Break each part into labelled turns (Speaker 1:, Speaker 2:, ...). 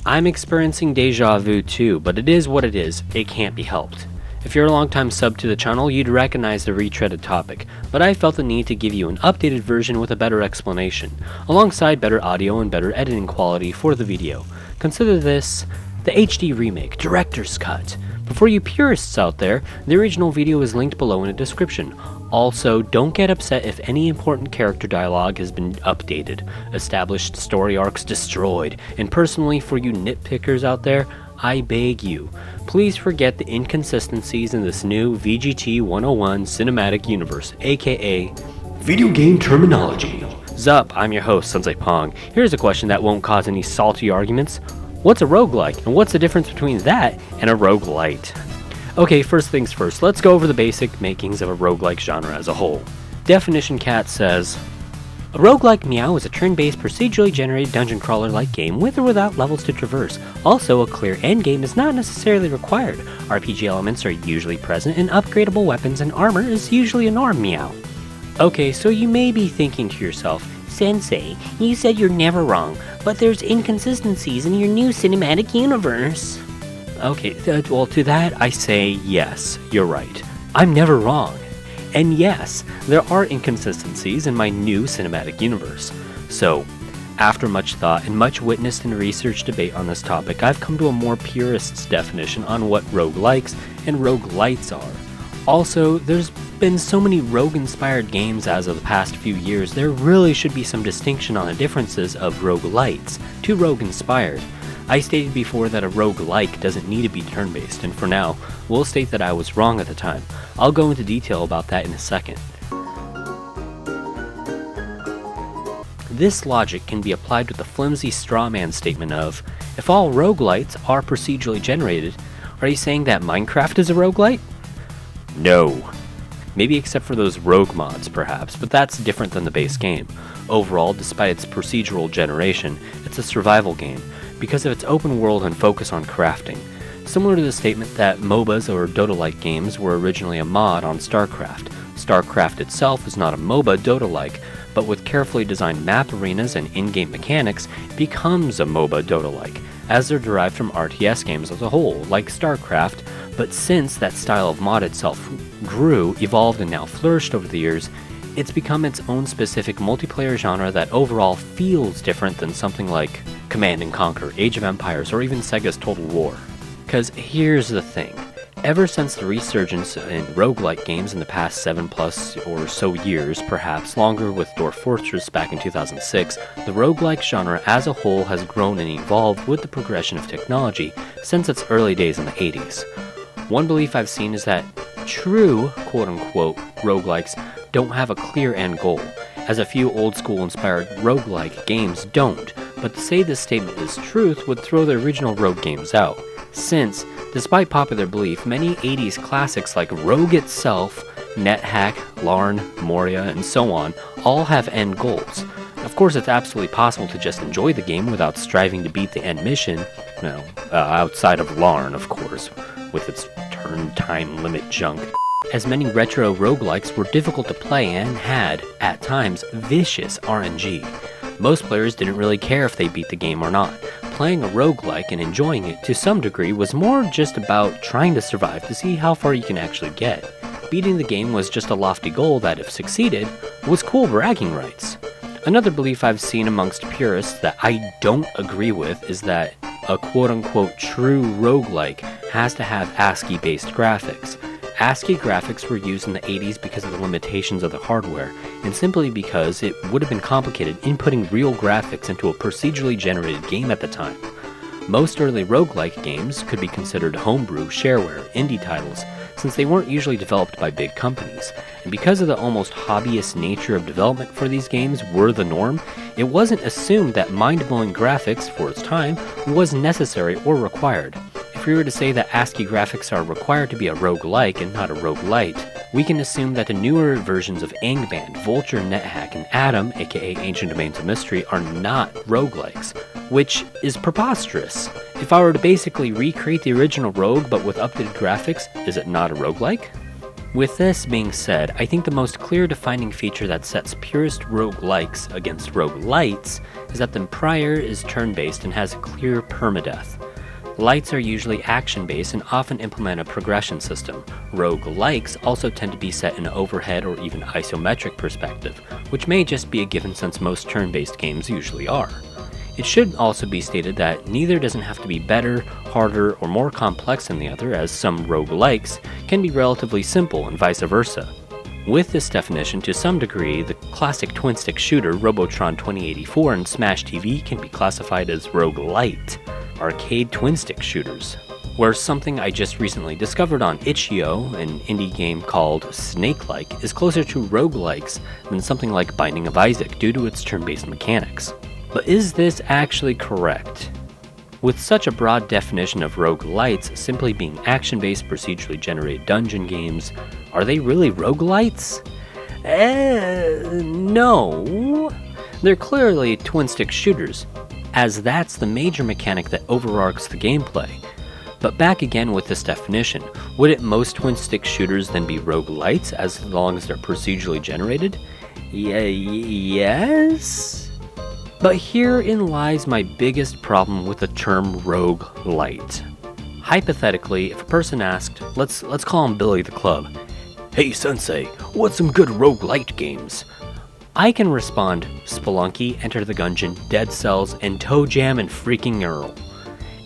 Speaker 1: I'm experiencing deja vu too, but it is what it is, it can't be helped. If you're a longtime sub to the channel, you'd recognize the retreaded topic, but I felt the need to give you an updated version with a better explanation, alongside better audio and better editing quality for the video. Consider this the HD remake, director's cut. Before you purists out there, the original video is linked below in the description. Also, don't get upset if any important character dialogue has been updated, established story arcs destroyed, and personally for you nitpickers out there, I beg you, please forget the inconsistencies in this new VGT 101 cinematic universe, aka video game terminology. Zup, I'm your host, Sensei Pong. Here's a question that won't cause any salty arguments. What's a roguelike, and what's the difference between that and a roguelite? Okay, first things first, let's go over the basic makings of a roguelike genre as a whole. Definition Cat says, a roguelike meow is a turn-based procedurally generated dungeon crawler-like game with or without levels to traverse. Also, a clear endgame is not necessarily required. RPG elements are usually present and upgradable weapons and armor is usually a norm meow. Okay, so you may be thinking to yourself, Sensei, you said you're never wrong, but there's inconsistencies in your new cinematic universe. Okay, well to that I say yes, you're right. I'm never wrong. And yes, there are inconsistencies in my new cinematic universe. So, after much thought and much witnessed and researched debate on this topic, I've come to a more purist's definition on what roguelikes and roguelites are. Also, there's been so many rogue-inspired games as of the past few years, there really should be some distinction on the differences of roguelites to rogue-inspired. I stated before that a roguelike doesn't need to be turn-based, and for now, we'll state that I was wrong at the time. I'll go into detail about that in a second. This logic can be applied with the flimsy straw man statement of, if all roguelites are procedurally generated, are you saying that Minecraft is a roguelite? No. Maybe except for those rogue mods perhaps, but that's different than the base game. Overall, despite its procedural generation, it's a survival game, because of its open world and focus on crafting. Similar to the statement that MOBAs or Dota-like games were originally a mod on StarCraft. StarCraft itself is not a MOBA Dota-like, but with carefully designed map arenas and in-game mechanics, it becomes a MOBA Dota-like, as they're derived from RTS games as a whole, like StarCraft, but since that style of mod itself grew, evolved, and now flourished over the years, it's become its own specific multiplayer genre that overall feels different than something like Command & Conquer, Age of Empires, or even Sega's Total War. Cause here's the thing, ever since the resurgence in roguelike games in the past 7+ or so years, perhaps longer with Dwarf Fortress back in 2006, the roguelike genre as a whole has grown and evolved with the progression of technology since its early days in the 80s. One belief I've seen is that true quote-unquote roguelikes don't have a clear end goal, as a few old-school inspired roguelike games don't, but to say this statement is truth would throw the original Rogue games out, since, despite popular belief, many 80s classics like Rogue itself, NetHack, Larn, Moria, and so on all have end goals. Of course, it's absolutely possible to just enjoy the game without striving to beat the end mission, outside of Larn, of course, with its turn time limit junk. As many retro roguelikes were difficult to play and had, at times, vicious RNG. Most players didn't really care if they beat the game or not. Playing a roguelike and enjoying it to some degree was more just about trying to survive to see how far you can actually get. Beating the game was just a lofty goal that, if succeeded, was cool bragging rights. Another belief I've seen amongst purists that I don't agree with is that a quote-unquote true roguelike has to have Ascii-based graphics. ASCII graphics were used in the 80s because of the limitations of the hardware, and simply because it would have been complicated inputting real graphics into a procedurally generated game at the time. Most early roguelike games could be considered homebrew, shareware, indie titles, since they weren't usually developed by big companies, and because of the almost hobbyist nature of development for these games were the norm, it wasn't assumed that mind-blowing graphics for its time was necessary or required. If we were to say that ASCII graphics are required to be a roguelike and not a roguelite, we can assume that the newer versions of Angband, Vulture, NetHack, and Atom, aka Ancient Domains of Mystery, are not roguelikes, which is preposterous. If I were to basically recreate the original Rogue but with updated graphics, is it not a roguelike? With this being said, I think the most clear defining feature that sets purist roguelikes against roguelites is that the prior is turn-based and has a clear permadeath. Lights are usually action-based and often implement a progression system. Roguelikes also tend to be set in an overhead or even isometric perspective, which may just be a given since most turn-based games usually are. It should also be stated that neither doesn't have to be better, harder, or more complex than the other, as some roguelikes can be relatively simple and vice versa. With this definition, to some degree, the classic twin-stick shooter Robotron 2084 and Smash TV can be classified as RogueLITE, arcade twin-stick shooters. Whereas something I just recently discovered on itch.io, an indie game called Snake-like, is closer to roguelikes than something like Binding of Isaac due to its turn-based mechanics. But is this actually correct? With such a broad definition of roguelites simply being action-based procedurally generated dungeon games, are they really roguelites? No. They're clearly twin-stick shooters, as that's the major mechanic that overarches the gameplay. But back again with this definition, wouldn't most twin-stick shooters then be roguelites as long as they're procedurally generated? Yes? But herein lies my biggest problem with the term roguelite. Hypothetically, if a person asked, let's call him Billy the Club, "Hey Sensei, what's some good roguelite games?" I can respond, Spelunky, Enter the Gungeon, Dead Cells, and Toe Jam and freaking Earl.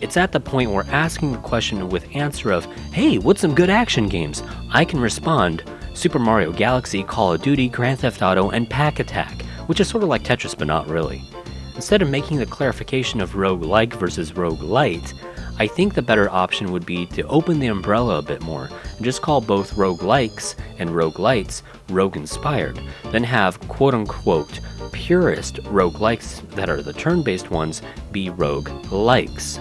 Speaker 1: It's at the point where asking the question with answer of, "Hey, what's some good action games?" I can respond, Super Mario Galaxy, Call of Duty, Grand Theft Auto, and Pack Attack, which is sort of like Tetris but not really. Instead of making the clarification of roguelike versus roguelite, I think the better option would be to open the umbrella a bit more and just call both roguelikes and roguelites rogue-inspired, then have quote-unquote purist roguelikes that are the turn-based ones be roguelikes.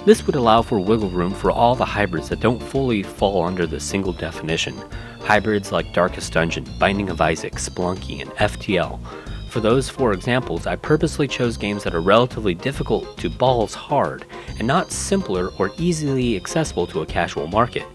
Speaker 1: This would allow for wiggle room for all the hybrids that don't fully fall under the single definition. Hybrids like Darkest Dungeon, Binding of Isaac, Spelunky, and FTL. For those 4 examples, I purposely chose games that are relatively difficult to balls hard, and not simpler or easily accessible to a casual market.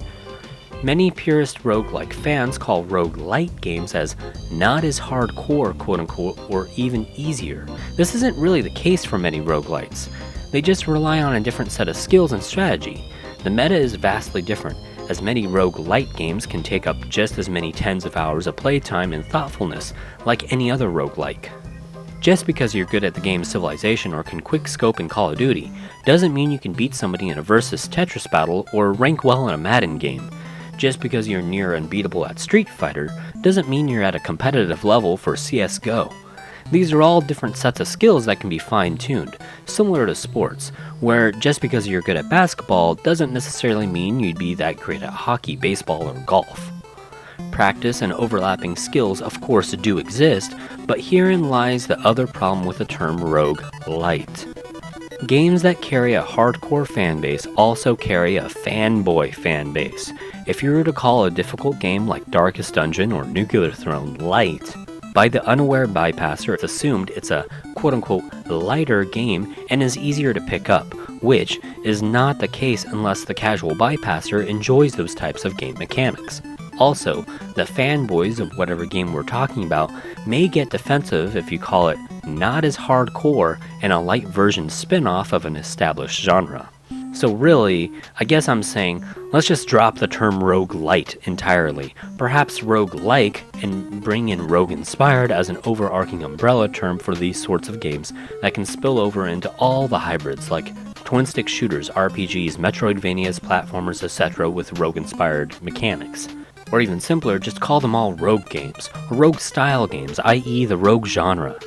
Speaker 1: Many purist roguelike fans call roguelite games as not as hardcore, quote-unquote, or even easier. This isn't really the case for many roguelites. They just rely on a different set of skills and strategy. The meta is vastly different, as many roguelite games can take up just as many tens of hours of playtime and thoughtfulness like any other roguelike. Just because you're good at the game's Civilization or can quick scope in Call of Duty doesn't mean you can beat somebody in a versus Tetris battle or rank well in a Madden game. Just because you're near unbeatable at Street Fighter doesn't mean you're at a competitive level for CSGO. These are all different sets of skills that can be fine-tuned, similar to sports, where just because you're good at basketball doesn't necessarily mean you'd be that great at hockey, baseball, or golf. Practice and overlapping skills of course do exist, but herein lies the other problem with the term roguelite. Games that carry a hardcore fanbase also carry a fanboy fanbase. If you were to call a difficult game like Darkest Dungeon or Nuclear Throne light, by the unaware bypasser, it's assumed it's a quote-unquote lighter game and is easier to pick up, which is not the case unless the casual bypasser enjoys those types of game mechanics. Also, the fanboys of whatever game we're talking about may get defensive if you call it not as hardcore and a light version spin-off of an established genre. So really, I guess I'm saying, let's just drop the term roguelite entirely, perhaps roguelike, and bring in rogue-inspired as an overarching umbrella term for these sorts of games that can spill over into all the hybrids like twin-stick shooters, RPGs, Metroidvanias, platformers, etc. with rogue-inspired mechanics. Or even simpler, just call them all rogue games, or rogue-style games, i.e. the rogue genre.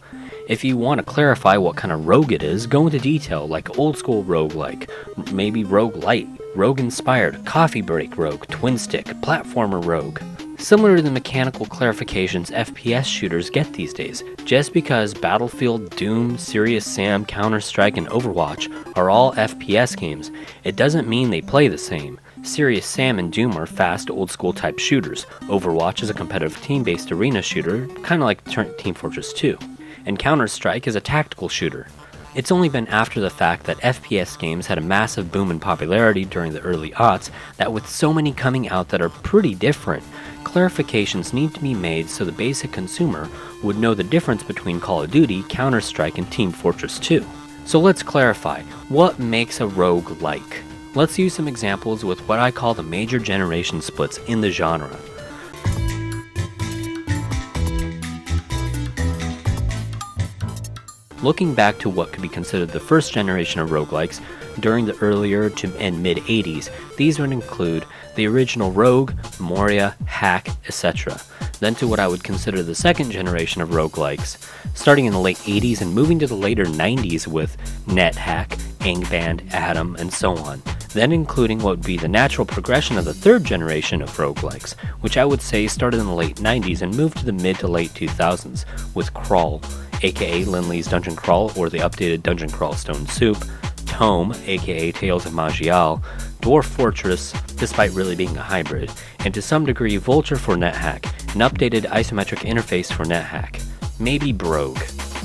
Speaker 1: If you want to clarify what kind of rogue it is, go into detail, like old-school roguelike, maybe roguelite, rogue-inspired, coffee break rogue, twin-stick, platformer rogue. Similar to the mechanical clarifications FPS shooters get these days, just because Battlefield, Doom, Serious Sam, Counter-Strike, and Overwatch are all FPS games, it doesn't mean they play the same. Serious Sam and Doom are fast, old-school type shooters. Overwatch is a competitive team-based arena shooter, kinda like Team Fortress 2. And Counter-Strike is a tactical shooter. It's only been after the fact that FPS games had a massive boom in popularity during the early aughts that with so many coming out that are pretty different, clarifications need to be made so the basic consumer would know the difference between Call of Duty, Counter-Strike, and Team Fortress 2. So let's clarify, what makes a roguelike? Let's use some examples with what I call the major generation splits in the genre. Looking back to what could be considered the first generation of roguelikes during the earlier to and mid-80s, these would include the original Rogue, Moria, Hack, etc. Then to what I would consider the second generation of roguelikes, starting in the late 80s and moving to the later 90s with NetHack, Angband, Atom, and so on. Then including what would be the natural progression of the third generation of roguelikes, which I would say started in the late 90s and moved to the mid to late 2000s with Crawl, aka Lindley's Dungeon Crawl or the updated Dungeon Crawl Stone Soup, Tome, aka Tales of Magial, Dwarf Fortress, despite really being a hybrid, and to some degree Vulture for NetHack, an updated isometric interface for NetHack, maybe Brogue,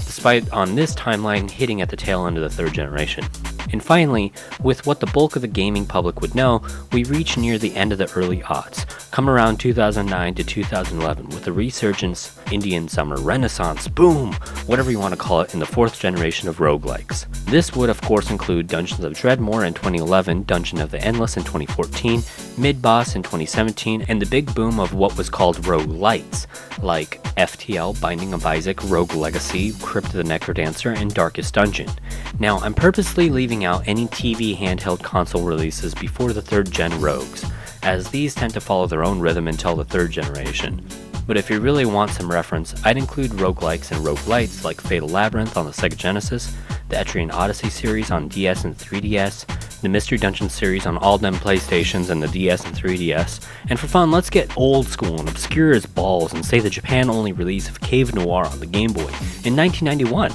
Speaker 1: despite on this timeline hitting at the tail end of the third generation. And finally, with what the bulk of the gaming public would know, we reach near the end of the early aughts, come around 2009 to 2011 with the resurgence, Indian Summer, Renaissance, boom, whatever you want to call it, in the fourth generation of roguelikes. This would of course include Dungeons of Dreadmore in 2011, Dungeon of the Endless in 2014, Mid-Boss in 2017, and the big boom of what was called roguelites, like FTL, Binding of Isaac, Rogue Legacy, Crypt of the Necrodancer, and Darkest Dungeon. Now, I'm purposely leaving out any TV handheld console releases before the third gen Rogues, as these tend to follow their own rhythm until the third generation. But if you really want some reference, I'd include roguelikes and roguelites like Fatal Labyrinth on the Sega Genesis, the Etrian Odyssey series on DS and 3DS, the Mystery Dungeon series on all them PlayStations and the DS and 3DS, and for fun, let's get old school and obscure as balls and say the Japan-only release of Cave Noir on the Game Boy in 1991.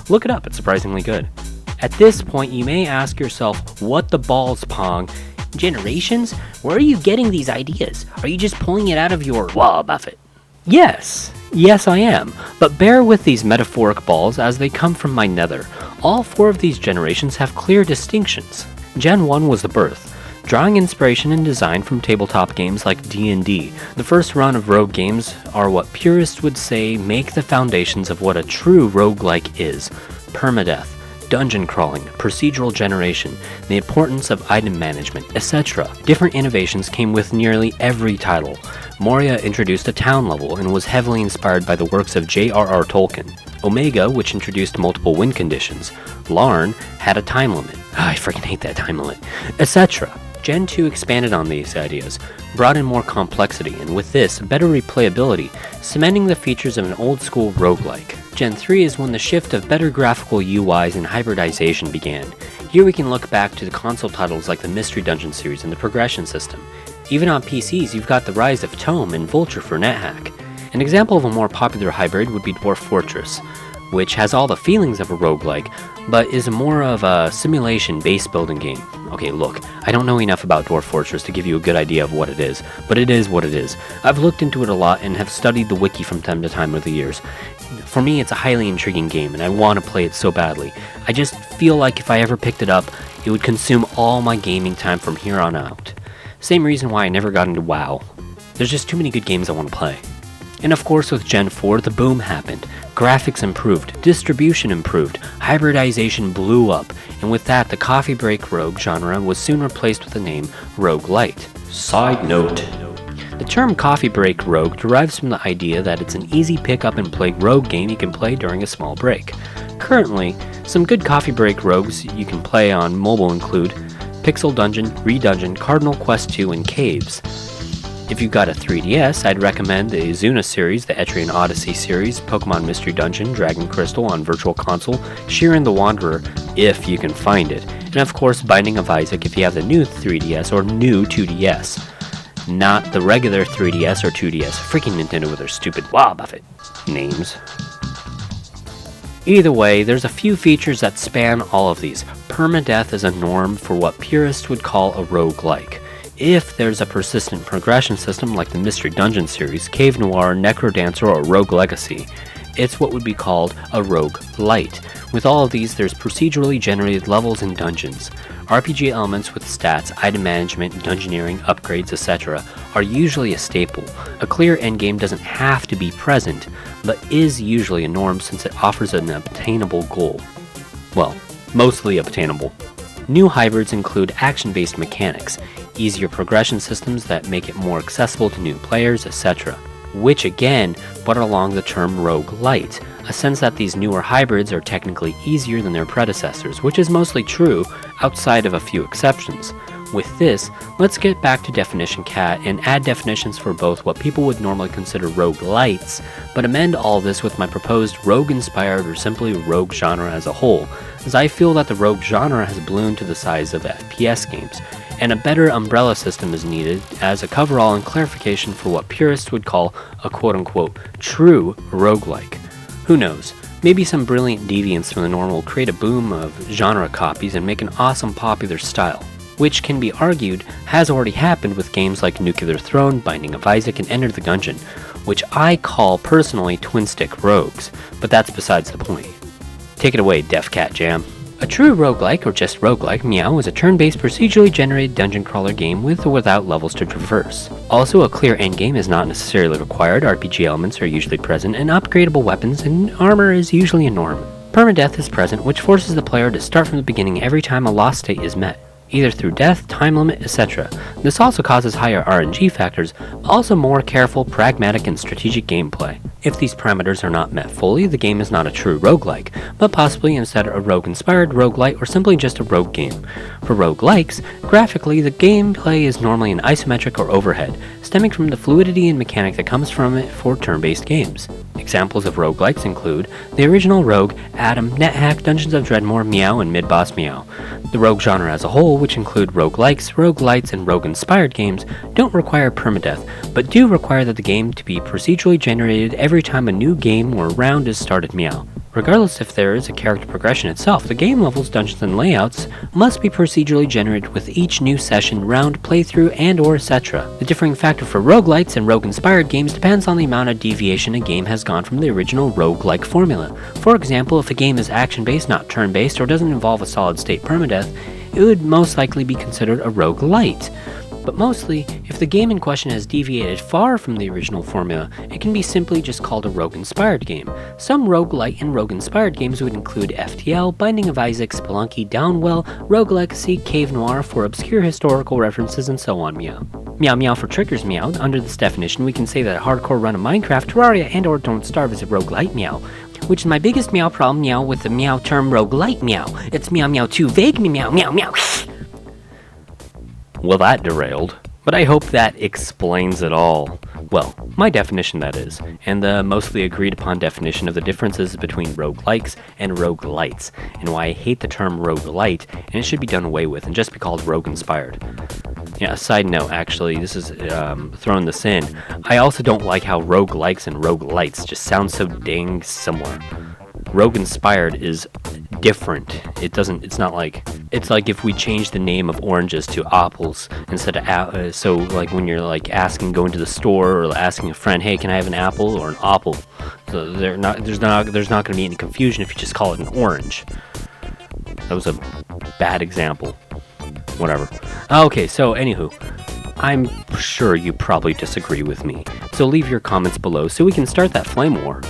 Speaker 1: Look it up, it's surprisingly good. At this point, you may ask yourself, what the balls, Pong? Generations? Where are you getting these ideas? Are you just pulling it out of your Buffett? Yes, I am, but bear with these metaphoric balls as they come from my nether. All four of these generations have clear distinctions. Gen 1 was the birth, drawing inspiration and design from tabletop games like D&D. The first run of rogue games are what purists would say make the foundations of what a true roguelike is: permadeath, dungeon crawling, procedural generation, the importance of item management, etc. Different innovations came with nearly every title. Moria introduced a town level and was heavily inspired by the works of J.R.R. Tolkien. Omega, which introduced multiple win conditions. Larn had a time limit. I freaking hate that time limit. Etc. Gen 2 expanded on these ideas, brought in more complexity, and with this, better replayability, cementing the features of an old-school roguelike. Gen 3 is when the shift of better graphical UIs and hybridization began. Here we can look back to the console titles like the Mystery Dungeon series and the progression system. Even on PCs, you've got the rise of Tome and Vulture for NetHack. An example of a more popular hybrid would be Dwarf Fortress, which has all the feelings of a roguelike, but is more of a simulation base building game. Okay, look, I don't know enough about Dwarf Fortress to give you a good idea of what it is, but it is what it is. I've looked into it a lot and have studied the wiki from time to time over the years. For me, it's a highly intriguing game, and I want to play it so badly. I just feel like if I ever picked it up, it would consume all my gaming time from here on out. Same reason why I never got into WoW. There's just too many good games I want to play. And of course with Gen 4, the boom happened. Graphics improved, distribution improved, hybridization blew up, and with that the coffee break rogue genre was soon replaced with the name RogueLITE. Side note. The term coffee break rogue derives from the idea that it's an easy pick up and play rogue game you can play during a small break. Currently, some good coffee break rogues you can play on mobile include Pixel Dungeon, Redungeon, Cardinal Quest 2, and Caves. If you've got a 3DS, I'd recommend the Izuna series, the Etrian Odyssey series, Pokemon Mystery Dungeon, Dragon Crystal on Virtual Console, Shiren the Wanderer, if you can find it, and of course Binding of Isaac if you have the new 3DS or new 2DS. Not the regular 3DS or 2DS. Freaking Nintendo with their stupid Buffett names. Either way, there's a few features that span all of these. Permadeath is a norm for what purists would call a roguelike. If there's a persistent progression system like the Mystery Dungeon series, Cave Noir, Necrodancer, or Rogue Legacy, it's what would be called a roguelite. With all of these, there's procedurally generated levels and dungeons. RPG elements with stats, item management, dungeoneering, upgrades, etc. are usually a staple. A clear endgame doesn't have to be present, but is usually a norm since it offers an obtainable goal. Well, mostly obtainable. New hybrids include action-based mechanics, easier progression systems that make it more accessible to new players, etc., which again brought along the term roguelite, a sense that these newer hybrids are technically easier than their predecessors, which is mostly true outside of a few exceptions. With this, let's get back to Definition Cat and add definitions for both what people would normally consider roguelites, but amend all this with my proposed rogue-inspired or simply rogue genre as a whole, as I feel that the rogue genre has ballooned to the size of FPS games, and a better umbrella system is needed as a coverall and clarification for what purists would call a quote-unquote true roguelike. Who knows, maybe some brilliant deviants from the norm will create a boom of genre copies and make an awesome popular style, which can be argued has already happened with games like Nuclear Throne, Binding of Isaac, and Enter the Gungeon, which I call personally twin-stick rogues, but that's besides the point. Take it away, Def Cat Jam. A true roguelike, or just roguelike, Meow is a turn-based procedurally generated dungeon crawler game with or without levels to traverse. Also, a clear endgame is not necessarily required, RPG elements are usually present, and upgradable weapons and armor is usually a norm. Permadeath is present, which forces the player to start from the beginning every time a lost state is met, either through death, time limit, etc. This also causes higher RNG factors, but also more careful, pragmatic, and strategic gameplay. If these parameters are not met fully, the game is not a true roguelike, but possibly instead a rogue-inspired roguelite or simply just a rogue game. For roguelikes, graphically, the gameplay is normally an isometric or overhead, stemming from the fluidity and mechanic that comes from it for turn-based games. Examples of roguelikes include the original Rogue, Adam, NetHack, Dungeons of Dreadmore, Meow, and Mid-Boss Meow. The rogue genre as a whole, which include roguelikes, roguelites, and rogue-inspired games, don't require permadeath, but do require that the game to be procedurally generated every time a new game or round is started. Meow. Regardless if there is a character progression itself, the game levels, dungeons, and layouts must be procedurally generated with each new session, round, playthrough, and or etc. The differing factor for roguelites and rogue-inspired games depends on the amount of deviation a game has gone from the original roguelike formula. For example, if a game is action-based, not turn-based, or doesn't involve a solid-state permadeath, it would most likely be considered a roguelite. But mostly, if the game in question has deviated far from the original formula, it can be simply just called a rogue-inspired game. Some roguelite and rogue-inspired games would include FTL, Binding of Isaac, Spelunky, Downwell, Rogue Legacy, Cave Noir for obscure historical references, and so on. Meow. Meow Meow for Triggers. Meow. Under this definition, we can say that a hardcore run of Minecraft, Terraria, and or Don't Starve is a roguelite. Meow. Which is my biggest meow problem. Meow with the meow term roguelite. Meow. It's meow meow too vague. Meow meow meow. Well, that derailed, but I hope that explains it all. Well, my definition, that is, and the mostly agreed upon definition of the differences between roguelikes and roguelites, and why I hate the term roguelite, and it should be done away with and just be called rogue-inspired. Yeah, a side note, actually, this is throwing this in, I also don't like how roguelikes and roguelites just sound so dang similar. Rogue-inspired is different. It's like if we change the name of oranges to apples instead of so like when you're like going to the store or asking a friend, hey, can I have an apple or an apple? So there's not going to be any confusion if you just call it an orange. That was a bad example. Whatever. Okay, so anywho, I'm sure you probably disagree with me. So leave your comments below so we can start that flame war.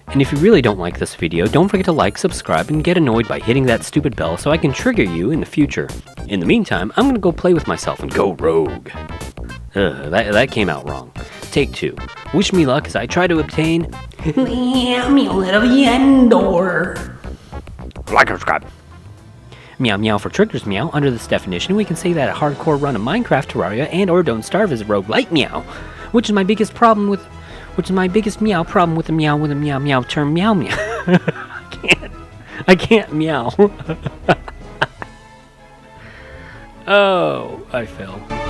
Speaker 1: And if you really don't like this video, don't forget to like, subscribe, and get annoyed by hitting that stupid bell so I can trigger you in the future. In the meantime, I'm gonna go play with myself and go rogue. That came out wrong. Take 2. Wish me luck as I try to obtain the amulet of Yendor. Like and subscribe. Meow Meow for Triggers. Meow. Under this definition, we can say that a hardcore run of Minecraft, Terraria, and or Don't Starve is a roguelite. Meow. Which is my biggest meow problem with the meow meow term meow meow. I can't meow. Oh, I fell.